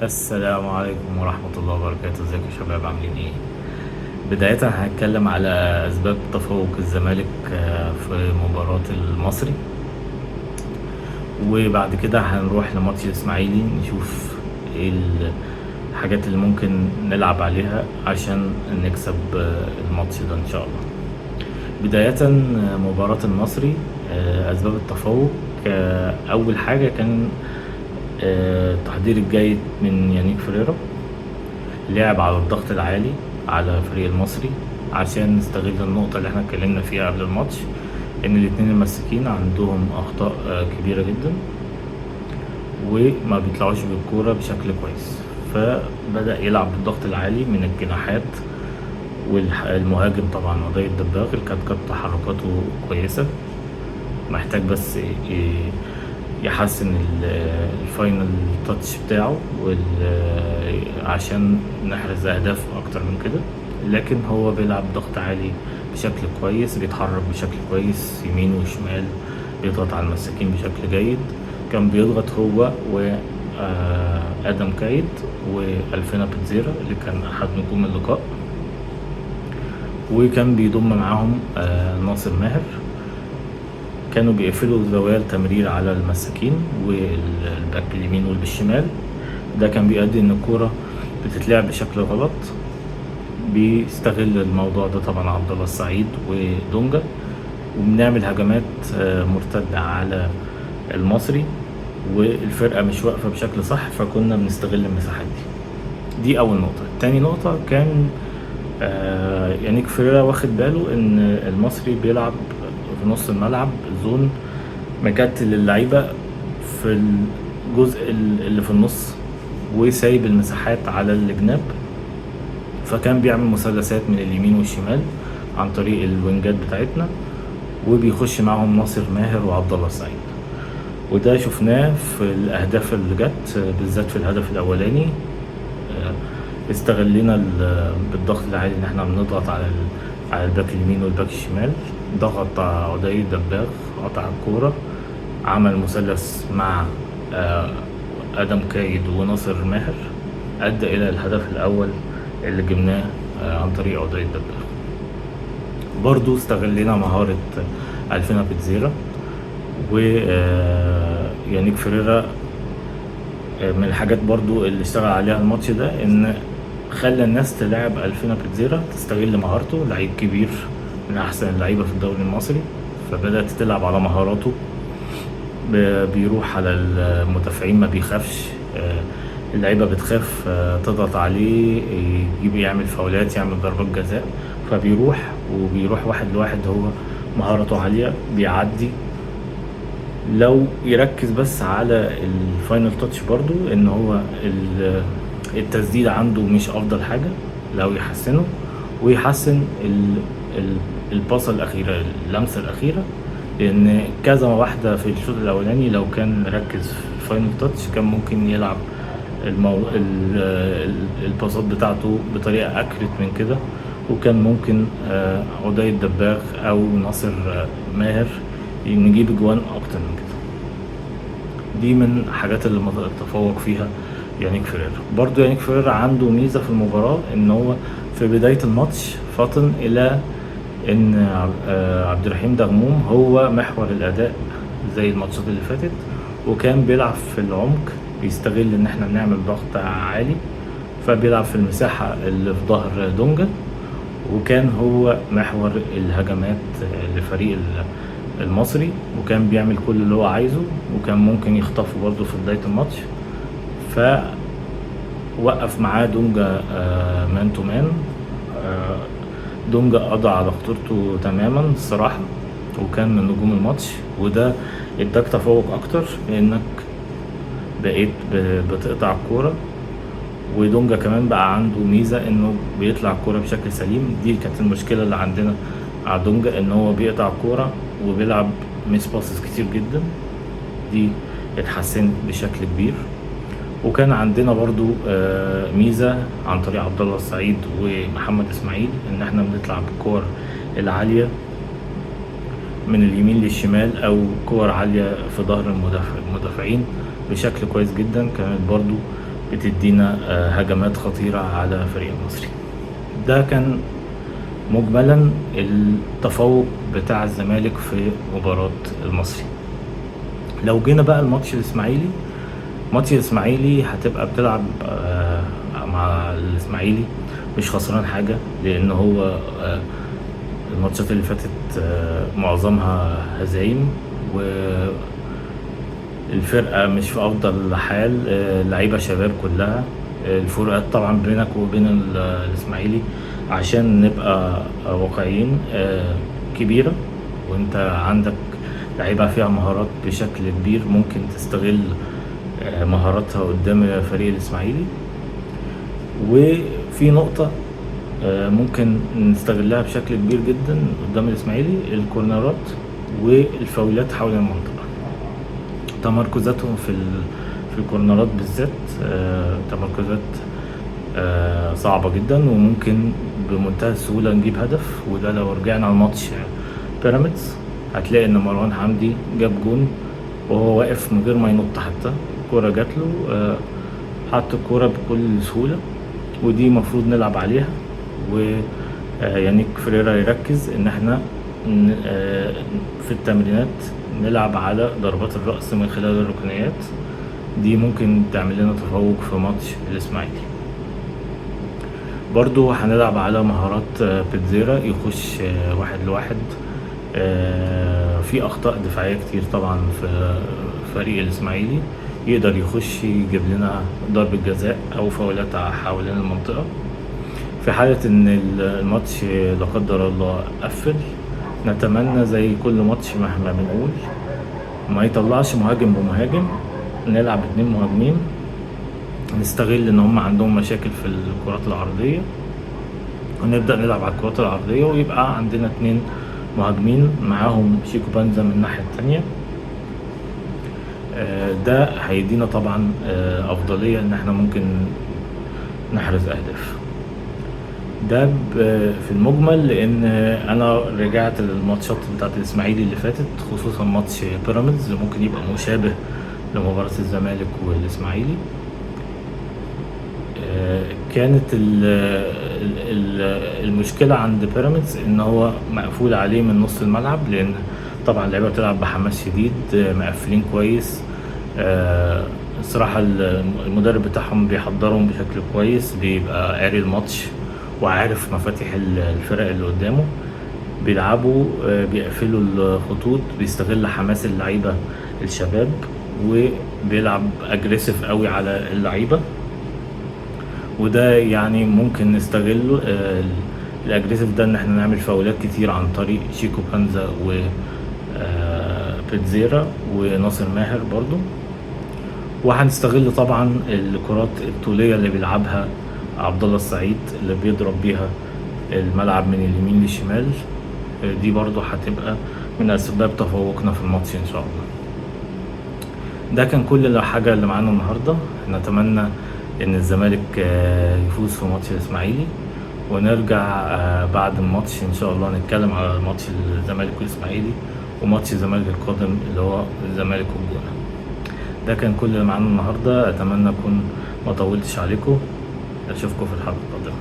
السلام عليكم ورحمة الله وبركاته. ازيكم يا شباب، عاملين ايه؟ بداية هنتكلم على أسباب تفوق الزمالك في مباراة المصري، وبعد كده هنروح لماتش الإسماعيلي نشوف ايه الحاجات اللي ممكن نلعب عليها عشان نكسب الماتش ده إن شاء الله. بداية مباراة المصري، أسباب التفوق، أول حاجة كان التحضير الجيد من يانيك فريرا. لعب على الضغط العالي على فريق المصري عشان نستغل النقطة اللي احنا اتكلمنا فيها قبل الماتش، ان الاتنين المساكين عندهم اخطاء كبيرة جدا وما بيطلعوش بالكورة بشكل كويس، فبدأ يلعب بالضغط العالي من الجناحات. والمهاجم طبعا عضي الدباغ اللي كانت تحركاته كويسة، محتاج بس يحسن الفاينل تاتش بتاعه عشان نحرز اهداف اكتر من كده. لكن هو بيلعب ضغط عالي بشكل كويس، بيتحرك بشكل كويس يمين وشمال، بيضغط على المساكين بشكل جيد. كان بيضغط هو و ادم كايد والفينا بتزيرا اللي كان احد نجوم اللقاء، وكان بيضم معاهم ناصر ماهر. كانوا بيقفلوا زوايا التمرير على المساكين والباك اليمين والبالشمال. ده كان بيؤدي ان الكورة بتتلعب بشكل غلط. بيستغل الموضوع ده طبعا عبد الله السعيد ودونجا، وبنعمل هجمات مرتدة على المصري، والفرقة مش واقفة بشكل صح، فكنا بنستغل المساحات دي اول نقطة. تاني نقطة كان يانيك فريرا واخد باله ان المصري بيلعب في نص الملعب زون مكتل اللعيبة في الجزء اللي في النص، وسايب المساحات على الجناب. فكان بيعمل مثلثات من اليمين والشمال عن طريق الوينجات بتاعتنا، وبيخش معهم ناصر ماهر وعبد الله السعيد. وده شفناه في الاهداف اللي جت، بالذات في الهدف الاولاني. استغلينا بالضغط العالي ان احنا بنضغط على الباك اليمين والباك الشمال. ضغط عدي الدباغ، قطع الكورة، عمل مثلث مع ادم كايد وناصر ماهر، ادى الى الهدف الاول اللي جبناه عن طريق عدي الدباغ. برضو استغلينا مهارة الفينا بتزيرا ويانيك فريرا. من الحاجات برضو اللي اشتغل عليها الماتش ده ان خلى الناس تلعب الفينا بتزيرا، تستغل مهارته، لعيب كبير من احسن اللعيبه في الدوري المصري، فبدات تلعب على مهاراته. بيروح على المدافعين، ما بيخافش. اللعيبه بتخاف تضغط عليه، يعمل فاولات، يعمل ضربات جزاء، فبيروح واحد لواحد. هو مهارته عاليه، بيعدي. لو يركز بس على الفاينل تاتش برضو، ان هو التسديد عنده مش افضل حاجة، لو يحسنه ويحسن الباصة الاخيرة، اللمسة الاخيرة. لان كذا واحدة في الشوط الاولاني لو كان ركز في الفاينل تاتش كان ممكن يلعب الباصات بتاعته بطريقة اكرت من كده، وكان ممكن عدي الدباغ او ناصر ماهر نجيب اجوان اكتر من كده. دي من الحاجات اللي تفوق فيها يانيك فريرا. برضو يانيك فريرا عنده ميزة في المباراة، ان هو في بداية الماتش فطن الى ان عبد الرحيم دغموم هو محور الاداء زي الماتشات اللي فاتت، وكان بيلعب في العمق، بيستغل ان احنا بنعمل ضغط عالي، فبيلعب في المساحة اللي في ظهر دونجا، وكان هو محور الهجمات لفريق المصري، وكان بيعمل كل اللي هو عايزه، وكان ممكن يخطفه برضه في بداية الماتش. فوقف معاه دونجا مان تو مان. دونجا قضى على خطورته تماما الصراحة، وكان من نجوم الماتش. وده اداك تفوق اكتر، لانك بقيت بتقطع الكورة. ودونجا كمان بقى عنده ميزة انه بيطلع الكورة بشكل سليم. دي كانت المشكلة اللي عندنا على دونجا، ان هو بيقطع الكورة وبيلعب ميس باسز كتير جدا. دي اتحسنت بشكل كبير. وكان عندنا برضو ميزة عن طريق عبد الله السعيد ومحمد اسماعيل، ان احنا بنطلع بالكور العالية من اليمين للشمال، او كور عالية في ظهر المدافعين بشكل كويس جدا. كانت برضو بتدينا هجمات خطيرة على فريق المصري. ده كان مجملا التفوق بتاع الزمالك في مباراة المصري. لو جينا بقى الماتش الاسماعيلي، ماتش الاسماعيلي هتبقى بتلعب مع الاسماعيلي مش خسران حاجة، لان هو الماتشات اللي فاتت معظمها هزايم، والفرقة مش في افضل حال، لعيبة شباب كلها. الفروقات طبعا بينك وبين الاسماعيلي عشان نبقى واقعيين كبيرة، وانت عندك لعيبة فيها مهارات بشكل كبير ممكن تستغل مهاراتها قدام فريق الاسماعيلي. وفي نقطة ممكن نستغلها بشكل كبير جدا قدام الاسماعيلي، الكورنرات والفاولات حول المنطقة. تمركزاتهم في الكورنرات بالذات تمركزات صعبة جدا، وممكن بمنتهى السهولة نجيب هدف. وده لو رجعنا لماتش بيراميدز هتلاقي ان مروان حمدي جاب جون وهو واقف من غير ما ينط، حتى الكورة جاتله حط الكورة بكل سهولة. ودي مفروض نلعب عليها، ويانيك فريرا يركز ان احنا في التمرينات نلعب على ضربات الرأس من خلال الركنيات. دي ممكن تعمل لنا تفوق في ماتش الاسماعيلي. برضو هنلعب على مهارات بيتزيرا، يخش واحد لواحد. في اخطاء دفاعية كتير طبعا في فريق الاسماعيلي، يقدر يخش يجيب لنا ضربة جزاء او فاولات حوالين المنطقة. في حالة ان الماتش لا قدر الله قفل، نتمنى زي كل ماتش ما احنا بنقول ما يطلعش مهاجم بمهاجم، نلعب 2 مهاجمين، نستغل ان هم عندهم مشاكل في الكرات العرضية ونبدأ نلعب على الكرات العرضية، ويبقى عندنا 2 مهاجمين معاهم شيكو بانزا من الناحية التانية. ده هيدينا طبعا افضلية ان احنا ممكن نحرز اهداف. ده في المجمل، لان انا رجعت للماتشات بتاعت الاسماعيلي اللي فاتت، خصوصا ماتش بيراميدز اللي ممكن يبقى مشابه لمباراة الزمالك والاسماعيلي. كانت المشكلة عند بيراميدز ان هو مقفول عليه من نص الملعب، لان طبعا اللعيبة بتلعب بحماس شديد، مقفلين كويس. الصراحة المدرب بتاعهم بيحضرهم بشكل كويس، بيبقى قاري الماتش وعارف مفاتيح الفرق اللي قدامه. بيلعبوا بيقفلوا الخطوط، بيستغل حماس اللعيبة الشباب، وبيلعب اجريسيف قوي على اللعيبة. وده يعني ممكن نستغله الاجريسيف ده ان احنا نعمل فاولات كتير عن طريق شيكو بانزا و بيتزيرا وناصر ماهر برضو. وهنستغل طبعا الكرات الطولية اللي بيلعبها عبد الله السعيد، اللي بيضرب بيها الملعب من اليمين للشمال. دي برضو هتبقى من اسباب تفوقنا في الماتش ان شاء الله. ده كان كل الحاجة اللي معانا النهاردة. نتمنى ان الزمالك يفوز في ماتش الاسماعيلي، ونرجع بعد الماتش ان شاء الله نتكلم على ماتش الزمالك والاسماعيلي وماتش الزمالك القادم اللي هو الزمالك والجونة. ده كان كل اللي معانا النهاردة. اتمنى اكون ما طولتش عليكم. اشوفكم في الحلقة القادمة.